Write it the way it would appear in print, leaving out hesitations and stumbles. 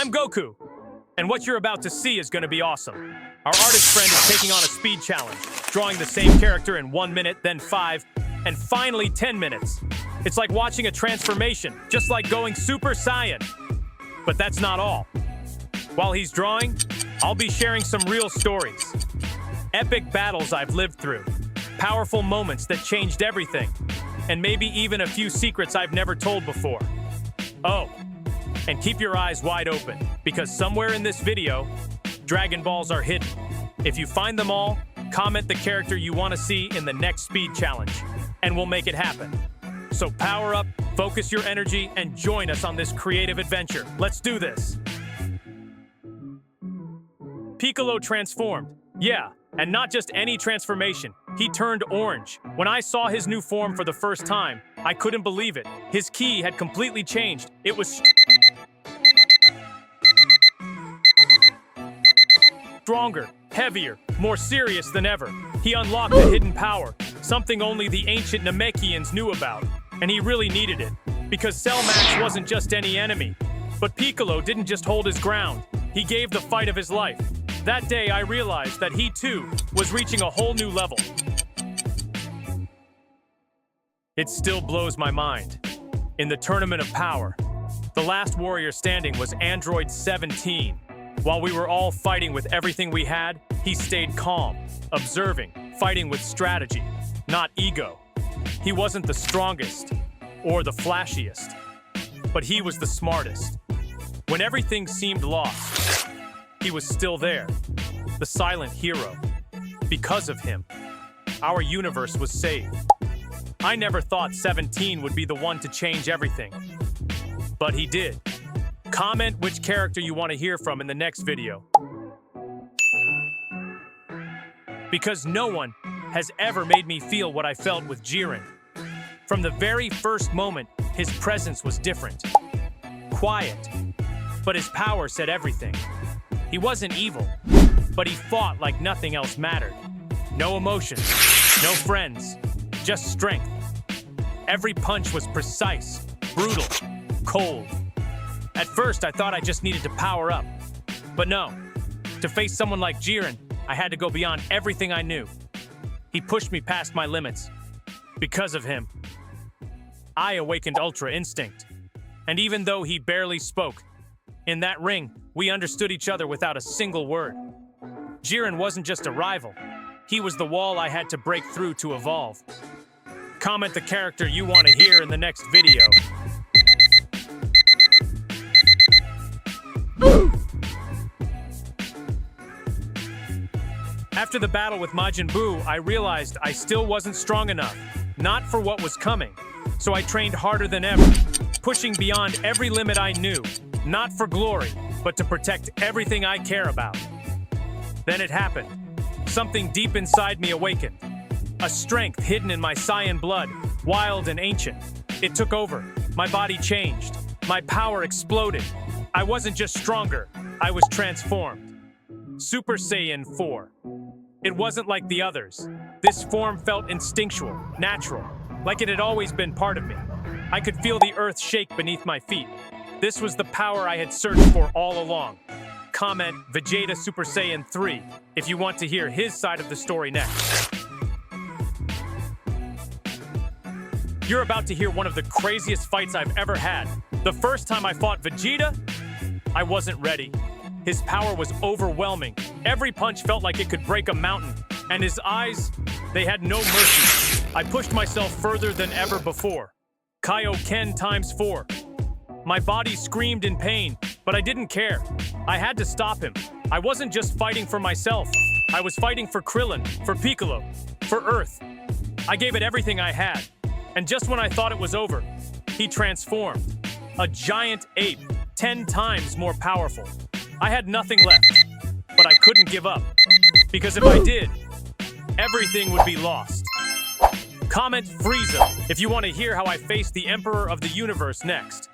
I'm Goku, and what you're about to see is going to be awesome. Our artist friend is taking on a speed challenge, drawing the same character in 1 minute, then 5, and finally 10 minutes. It's like watching a transformation, just like going Super Saiyan. But that's not all. While he's drawing, I'll be sharing some real stories. Epic battles I've lived through, powerful moments that changed everything, and maybe even a few secrets I've never told before. Oh, and keep your eyes wide open, because somewhere in this video, Dragon Balls are hidden. If you find them all, comment the character you want to see in the next speed challenge, and we'll make it happen. So power up, focus your energy, and join us on this creative adventure. Let's do this. Piccolo transformed. Yeah, and not just any transformation. He turned orange. When I saw his new form for the first time, I couldn't believe it. His ki had completely changed. It was stronger, heavier, more serious than ever. He unlocked a hidden power, something only the ancient Namekians knew about. And he really needed it, because Cell Max wasn't just any enemy. But Piccolo didn't just hold his ground. He gave the fight of his life. That day, I realized that he, too, was reaching a whole new level. It still blows my mind. In the Tournament of Power, the last warrior standing was Android 17. While we were all fighting with everything we had, he stayed calm, observing, fighting with strategy, not ego. He wasn't the strongest or the flashiest, but he was the smartest. When everything seemed lost, he was still there, the silent hero. Because of him, our universe was saved. I never thought 17 would be the one to change everything, but he did. Comment which character you want to hear from in the next video. Because no one has ever made me feel what I felt with Jiren. From the very first moment, his presence was different. Quiet, but his power said everything. He wasn't evil, but he fought like nothing else mattered. No emotions, no friends, just strength. Every punch was precise, brutal, cold. At first, I thought I just needed to power up. But no, to face someone like Jiren, I had to go beyond everything I knew. He pushed me past my limits. Because of him, I awakened Ultra Instinct. And even though he barely spoke, in that ring, we understood each other without a single word. Jiren wasn't just a rival. He was the wall I had to break through to evolve. Comment the character you want to hear in the next video. After the battle with Majin Buu, I realized I still wasn't strong enough. Not for what was coming. So I trained harder than ever, pushing beyond every limit I knew. Not for glory, but to protect everything I care about. Then it happened. Something deep inside me awakened. A strength hidden in my Saiyan blood, wild and ancient. It took over. My body changed. My power exploded. I wasn't just stronger, I was transformed. Super Saiyan 4. It wasn't like the others. This form felt instinctual, natural, like it had always been part of me. I could feel the earth shake beneath my feet. This was the power I had searched for all along. Comment Vegeta Super Saiyan 3 if you want to hear his side of the story next. You're about to hear one of the craziest fights I've ever had. The first time I fought Vegeta, I wasn't ready. His power was overwhelming. Every punch felt like it could break a mountain. And his eyes, they had no mercy. I pushed myself further than ever before. Kaioken times 4. My body screamed in pain, but I didn't care. I had to stop him. I wasn't just fighting for myself. I was fighting for Krillin, for Piccolo, for Earth. I gave it everything I had. And just when I thought it was over, he transformed. A giant ape, 10 times more powerful. I had nothing left, but I couldn't give up. Because if I did, everything would be lost. Comment Frieza if you want to hear how I faced the Emperor of the Universe next.